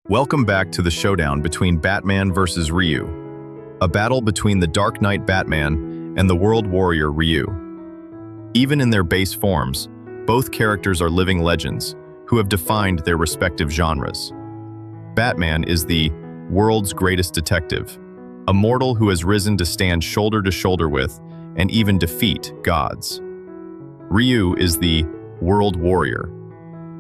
Welcome back to the showdown between Batman versus Ryu, a battle between the Dark Knight Batman and the World Warrior Ryu. Even in their base forms, both characters are living legends who have defined their respective genres. Batman is the world's greatest detective, a mortal who has risen to stand shoulder to shoulder with and even defeat gods. Ryu is the World Warrior,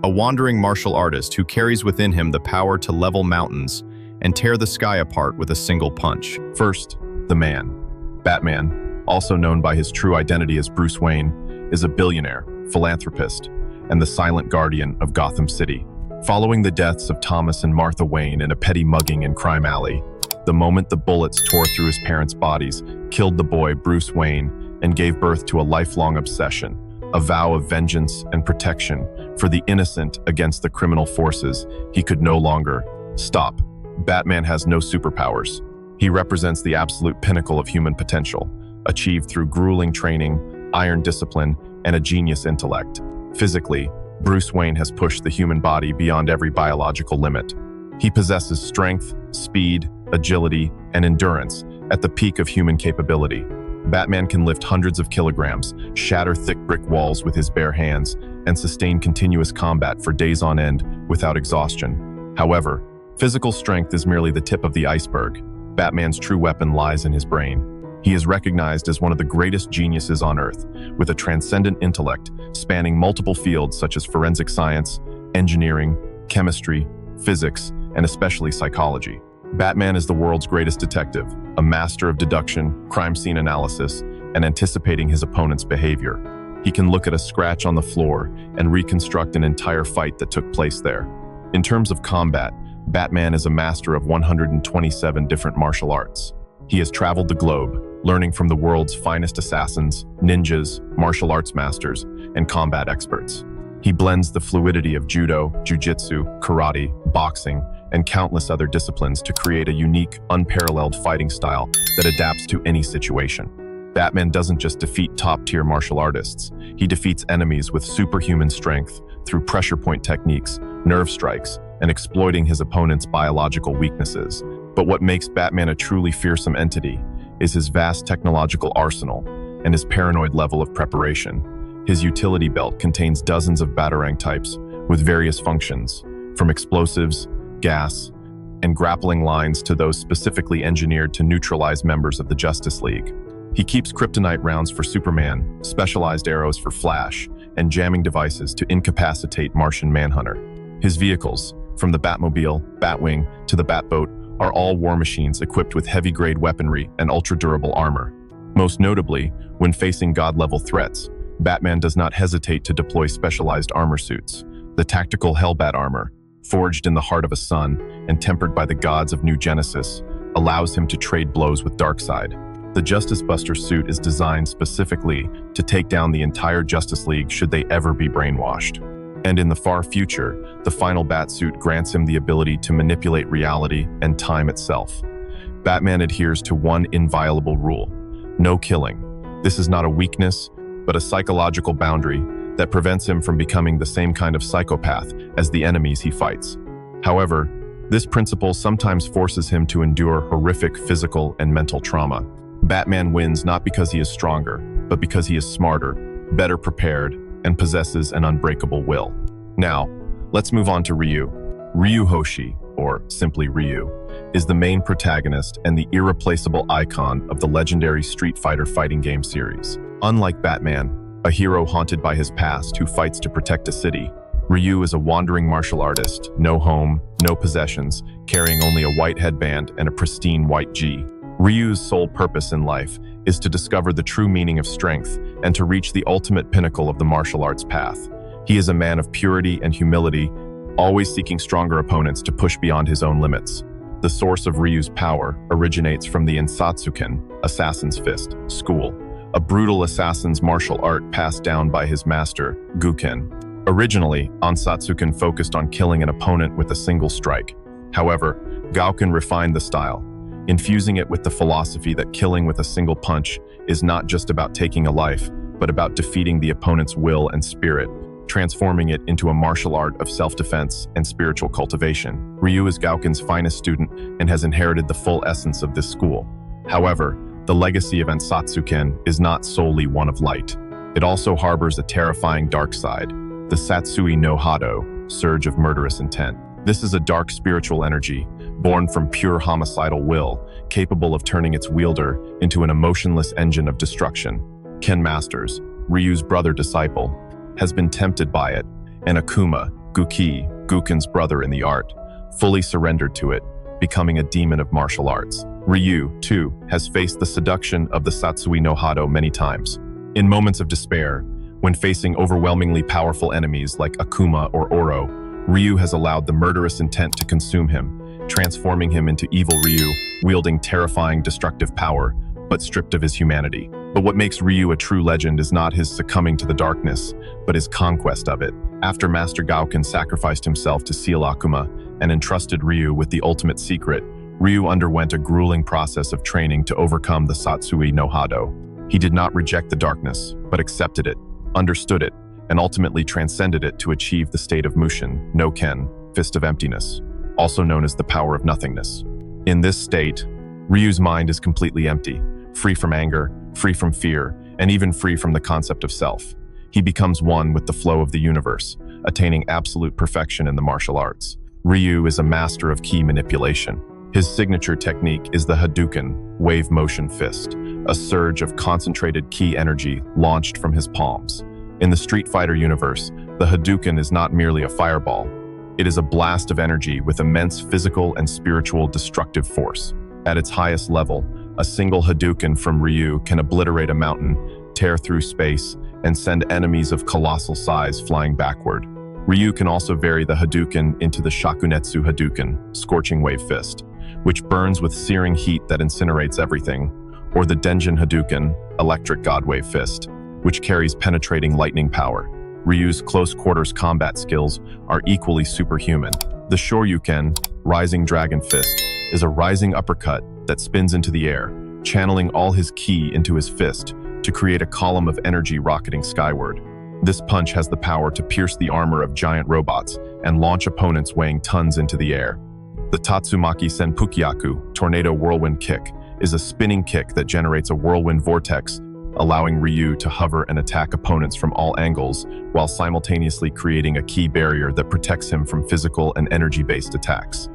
a wandering martial artist who carries within him the power to level mountains and tear the sky apart with a single punch. First, the man. Batman, also known by his true identity as Bruce Wayne, is a billionaire, philanthropist, and the silent guardian of Gotham City. Following the deaths of Thomas and Martha Wayne in a petty mugging in Crime Alley, the moment the bullets tore through his parents' bodies killed the boy Bruce Wayne and gave birth to a lifelong obsession, a vow of vengeance and protection for the innocent against the criminal forces he could no longer stop. Batman has no superpowers. He represents the absolute pinnacle of human potential, achieved through grueling training, iron discipline, and a genius intellect. Physically, Bruce Wayne has pushed the human body beyond every biological limit. He possesses strength, speed, agility, and endurance at the peak of human capability. Batman can lift hundreds of kilograms, shatter thick brick walls with his bare hands, and sustain continuous combat for days on end without exhaustion. However, physical strength is merely the tip of the iceberg. Batman's true weapon lies in his brain. He is recognized as one of the greatest geniuses on Earth, with a transcendent intellect spanning multiple fields such as forensic science, engineering, chemistry, physics, and especially psychology. Batman is the world's greatest detective, a master of deduction, crime scene analysis, and anticipating his opponent's behavior. He can look at a scratch on the floor and reconstruct an entire fight that took place there. In terms of combat, Batman is a master of 127 different martial arts. He has traveled the globe, learning from the world's finest assassins, ninjas, martial arts masters, and combat experts. He blends the fluidity of judo, jiu-jitsu, karate, boxing, and countless other disciplines to create a unique, unparalleled fighting style that adapts to any situation. Batman doesn't just defeat top-tier martial artists, he defeats enemies with superhuman strength through pressure point techniques, nerve strikes, and exploiting his opponent's biological weaknesses. But what makes Batman a truly fearsome entity is his vast technological arsenal and his paranoid level of preparation. His utility belt contains dozens of Batarang types with various functions, from explosives, gas, and grappling lines to those specifically engineered to neutralize members of the Justice League. He keeps kryptonite rounds for Superman, specialized arrows for Flash, and jamming devices to incapacitate Martian Manhunter. His vehicles, from the Batmobile, Batwing, to the Batboat, are all war machines equipped with heavy-grade weaponry and ultra-durable armor. Most notably, when facing God-level threats, Batman does not hesitate to deploy specialized armor suits. The tactical Hellbat armor, forged in the heart of a sun and tempered by the gods of New Genesis, allows him to trade blows with Darkseid. The Justice Buster suit is designed specifically to take down the entire Justice League should they ever be brainwashed. And in the far future, the final Batsuit grants him the ability to manipulate reality and time itself. Batman adheres to one inviolable rule: no killing. This is not a weakness, but a psychological boundary that prevents him from becoming the same kind of psychopath as the enemies he fights. However, this principle sometimes forces him to endure horrific physical and mental trauma. Batman wins not because he is stronger, but because he is smarter, better prepared, and possesses an unbreakable will. Now, let's move on to Ryu. Ryu Hoshi, or simply Ryu, is the main protagonist and the irreplaceable icon of the legendary Street Fighter fighting game series. Unlike Batman, a hero haunted by his past who fights to protect a city, Ryu is a wandering martial artist, no home, no possessions, carrying only a white headband and a pristine white gi. Ryu's sole purpose in life is to discover the true meaning of strength and to reach the ultimate pinnacle of the martial arts path. He is a man of purity and humility, always seeking stronger opponents to push beyond his own limits. The source of Ryu's power originates from the Ensatsuken, Assassin's Fist, school, a brutal assassin's martial art passed down by his master, Guken. Originally, Ensatsuken focused on killing an opponent with a single strike. However, Gauken refined the style, infusing it with the philosophy that killing with a single punch is not just about taking a life, but about defeating the opponent's will and spirit. transforming it into a martial art of self-defense and spiritual cultivation. Ryu is Gauken's finest student and has inherited the full essence of this school. However, the legacy of Ensatsuken is not solely one of light. It also harbors a terrifying dark side, the Satsui no Hado, surge of murderous intent. This is a dark spiritual energy, born from pure homicidal will, capable of turning its wielder into an emotionless engine of destruction. Ken Masters, Ryu's brother-disciple, has been tempted by it, and Akuma, Guken's brother in the art, fully surrendered to it, becoming a demon of martial arts. Ryu, too, has faced the seduction of the Satsui no Hado many times. In moments of despair, when facing overwhelmingly powerful enemies like Akuma or Oro, Ryu has allowed the murderous intent to consume him, transforming him into evil Ryu, wielding terrifying destructive power, but stripped of his humanity. But what makes Ryu a true legend is not his succumbing to the darkness, but his conquest of it. After Master Gauken sacrificed himself to seal Akuma and entrusted Ryu with the ultimate secret, Ryu underwent a grueling process of training to overcome the Satsui no Hado. He did not reject the darkness, but accepted it, understood it, and ultimately transcended it to achieve the state of Mushin no Ken, Fist of Emptiness, also known as the power of nothingness. In this state, Ryu's mind is completely empty, free from anger, free from fear, and even free from the concept of self. He becomes one with the flow of the universe, attaining absolute perfection in the martial arts. Ryu is a master of ki manipulation. His signature technique is the Hadouken, wave motion fist, a surge of concentrated ki energy launched from his palms. In the Street Fighter universe, the Hadouken is not merely a fireball. It is a blast of energy with immense physical and spiritual destructive force. At its highest level, a single Hadouken from Ryu can obliterate a mountain, tear through space, and send enemies of colossal size flying backward. Ryu can also vary the Hadouken into the Shakunetsu Hadouken, scorching wave fist, which burns with searing heat that incinerates everything, or the Denjin Hadouken, electric god wave fist, which carries penetrating lightning power. Ryu's close-quarters combat skills are equally superhuman. The Shoryuken, rising dragon fist, is a rising uppercut that spins into the air, channeling all his ki into his fist to create a column of energy rocketing skyward. This punch has the power to pierce the armor of giant robots and launch opponents weighing tons into the air. The Tatsumaki Senpukyaku, tornado whirlwind kick, is a spinning kick that generates a whirlwind vortex, allowing Ryu to hover and attack opponents from all angles while simultaneously creating a ki barrier that protects him from physical and energy-based attacks.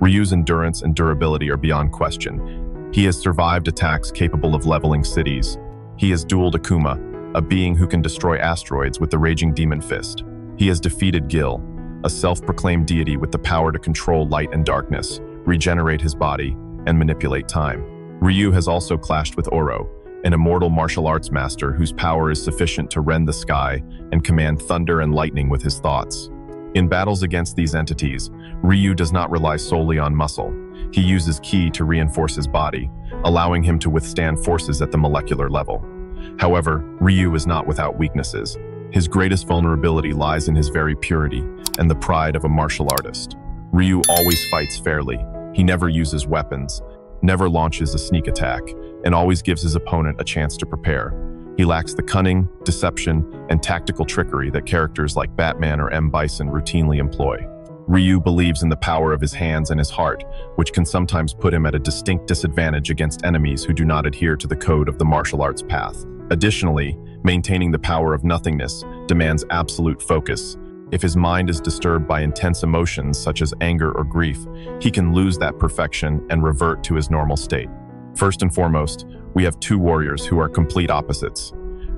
Ryu's endurance and durability are beyond question. He has survived attacks capable of leveling cities. He has dueled Akuma, a being who can destroy asteroids with the Raging Demon Fist. He has defeated Gil, a self-proclaimed deity with the power to control light and darkness, regenerate his body, and manipulate time. Ryu has also clashed with Oro, an immortal martial arts master whose power is sufficient to rend the sky and command thunder and lightning with his thoughts. In battles against these entities, Ryu does not rely solely on muscle. He uses ki to reinforce his body, allowing him to withstand forces at the molecular level. However, Ryu is not without weaknesses. His greatest vulnerability lies in his very purity and the pride of a martial artist. Ryu always fights fairly. He never uses weapons, never launches a sneak attack, and always gives his opponent a chance to prepare. He lacks the cunning, deception, and tactical trickery that characters like Batman or M. Bison routinely employ. Ryu believes in the power of his hands and his heart, which can sometimes put him at a distinct disadvantage against enemies who do not adhere to the code of the martial arts path. Additionally, maintaining the power of nothingness demands absolute focus. If his mind is disturbed by intense emotions such as anger or grief, he can lose that perfection and revert to his normal state. First and foremost, we have two warriors who are complete opposites.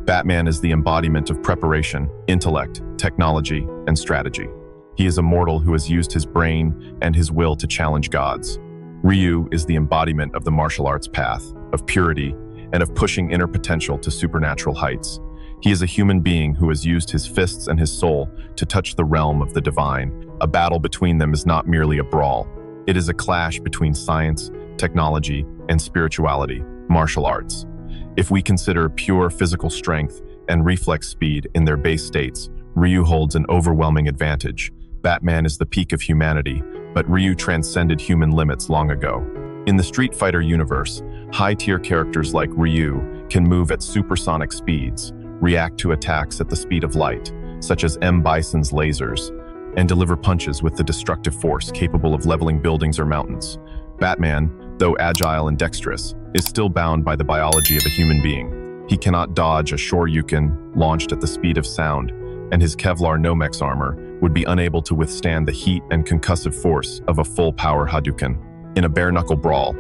Batman is the embodiment of preparation, intellect, technology, and strategy. He is a mortal who has used his brain and his will to challenge gods. Ryu is the embodiment of the martial arts path, of purity, and of pushing inner potential to supernatural heights. He is a human being who has used his fists and his soul to touch the realm of the divine. A battle between them is not merely a brawl. It is a clash between science, technology, and spirituality, martial arts. If we consider pure physical strength and reflex speed in their base states, Ryu holds an overwhelming advantage. Batman is the peak of humanity, but Ryu transcended human limits long ago. In the Street Fighter universe, high-tier characters like Ryu can move at supersonic speeds, react to attacks at the speed of light, such as M. Bison's lasers, and deliver punches with the destructive force capable of leveling buildings or mountains. Batman, though agile and dexterous, is still bound by the biology of a human being. He cannot dodge a Shoryuken launched at the speed of sound, and his Kevlar Nomex armor would be unable to withstand the heat and concussive force of a full-power Hadouken. In a bare-knuckle brawl,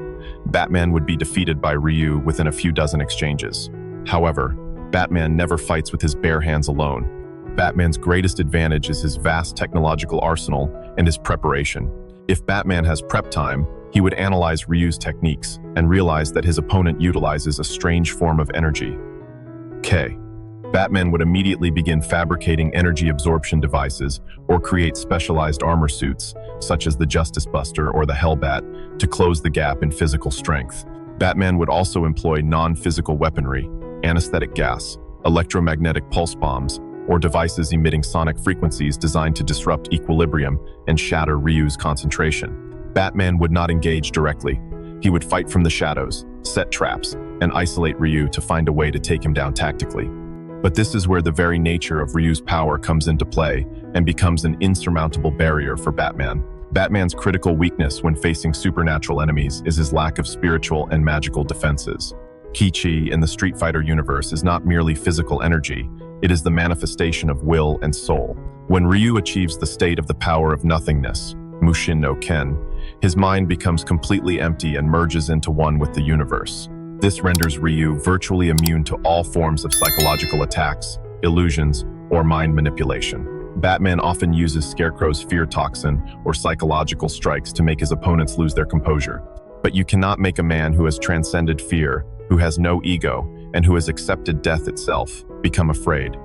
Batman would be defeated by Ryu within a few dozen exchanges. However, Batman never fights with his bare hands alone. Batman's greatest advantage is his vast technological arsenal and his preparation. If Batman has prep time, he would analyze Ryu's techniques and realize that his opponent utilizes a strange form of energy. Batman would immediately begin fabricating energy absorption devices or create specialized armor suits, such as the Justice Buster or the Hellbat, to close the gap in physical strength. Batman would also employ non-physical weaponry, anesthetic gas, electromagnetic pulse bombs, or devices emitting sonic frequencies designed to disrupt equilibrium and shatter Ryu's concentration. Batman would not engage directly. He would fight from the shadows, set traps, and isolate Ryu to find a way to take him down tactically. But this is where the very nature of Ryu's power comes into play and becomes an insurmountable barrier for Batman. Batman's critical weakness when facing supernatural enemies is his lack of spiritual and magical defenses. Ki-Chi in the Street Fighter universe is not merely physical energy, it is the manifestation of will and soul. When Ryu achieves the state of the power of nothingness, Mushin no Ken, his mind becomes completely empty and merges into one with the universe. This renders Ryu virtually immune to all forms of psychological attacks, illusions, or mind manipulation. Batman often uses Scarecrow's fear toxin or psychological strikes to make his opponents lose their composure. But you cannot make a man who has transcended fear, who has no ego, and who has accepted death itself, become afraid.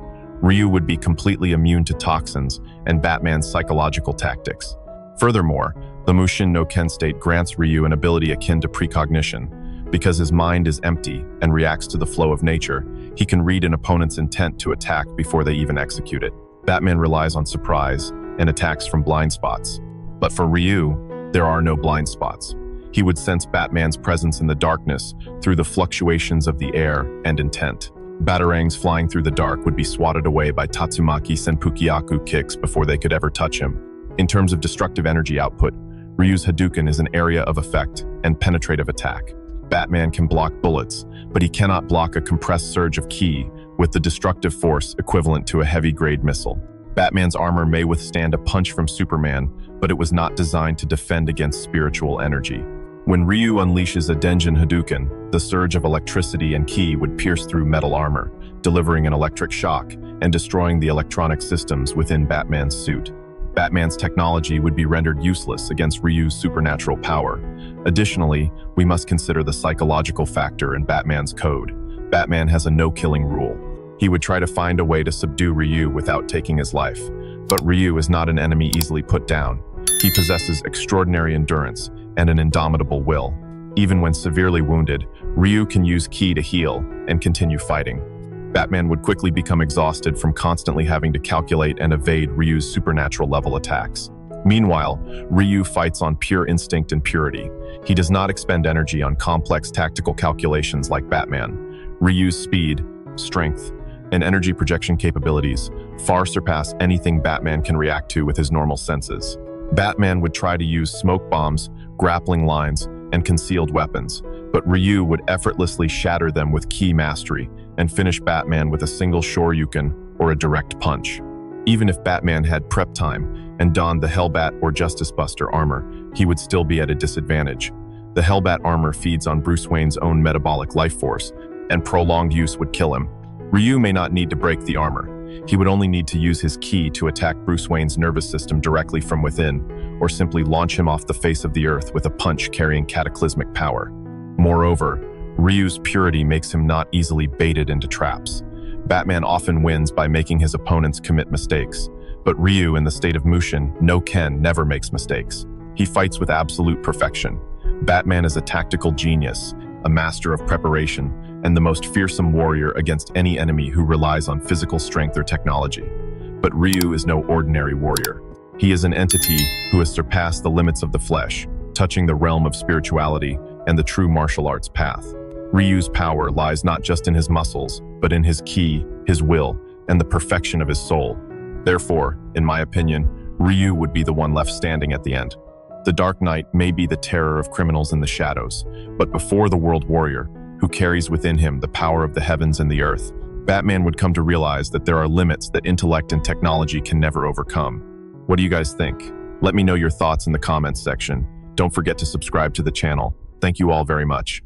Ryu would be completely immune to toxins and Batman's psychological tactics. Furthermore, the Mushin no Ken state grants Ryu an ability akin to precognition. Because his mind is empty and reacts to the flow of nature, he can read an opponent's intent to attack before they even execute it. Batman relies on surprise and attacks from blind spots. But for Ryu, there are no blind spots. He would sense Batman's presence in the darkness through the fluctuations of the air and intent. Batarangs flying through the dark would be swatted away by Tatsumaki Senpukyaku kicks before they could ever touch him. In terms of destructive energy output, Ryu's Hadouken is an area of effect and penetrative attack. Batman can block bullets, but he cannot block a compressed surge of ki with the destructive force equivalent to a heavy-grade missile. Batman's armor may withstand a punch from Superman, but it was not designed to defend against spiritual energy. When Ryu unleashes a Denjin Hadouken, the surge of electricity and ki would pierce through metal armor, delivering an electric shock and destroying the electronic systems within Batman's suit. Batman's technology would be rendered useless against Ryu's supernatural power. Additionally, we must consider the psychological factor in Batman's code. Batman has a no-killing rule. He would try to find a way to subdue Ryu without taking his life. But Ryu is not an enemy easily put down. He possesses extraordinary endurance and an indomitable will. Even when severely wounded, Ryu can use ki to heal and continue fighting. Batman would quickly become exhausted from constantly having to calculate and evade Ryu's supernatural level attacks. Meanwhile, Ryu fights on pure instinct and purity. He does not expend energy on complex tactical calculations like Batman. Ryu's speed, strength, and energy projection capabilities far surpass anything Batman can react to with his normal senses. Batman would try to use smoke bombs, grappling lines, and concealed weapons, but Ryu would effortlessly shatter them with ki mastery and finish Batman with a single Shoryuken or a direct punch. Even if Batman had prep time and donned the Hellbat or Justice Buster armor, he would still be at a disadvantage. The Hellbat armor feeds on Bruce Wayne's own metabolic life force, and prolonged use would kill him. Ryu may not need to break the armor. He would only need to use his ki to attack Bruce Wayne's nervous system directly from within, or simply launch him off the face of the earth with a punch carrying cataclysmic power. Moreover, Ryu's purity makes him not easily baited into traps. Batman often wins by making his opponents commit mistakes, but Ryu, in the state of Mushin no Ken, never makes mistakes. He fights with absolute perfection. Batman is a tactical genius, a master of preparation, and the most fearsome warrior against any enemy who relies on physical strength or technology. But Ryu is no ordinary warrior. He is an entity who has surpassed the limits of the flesh, touching the realm of spirituality and the true martial arts path. Ryu's power lies not just in his muscles, but in his ki, his will, and the perfection of his soul. Therefore, in my opinion, Ryu would be the one left standing at the end. The Dark Knight may be the terror of criminals in the shadows, but before the World Warrior, who carries within him the power of the heavens and the earth, Batman would come to realize that there are limits that intellect and technology can never overcome. What do you guys think? Let me know your thoughts in the comments section. Don't forget to subscribe to the channel. Thank you all very much.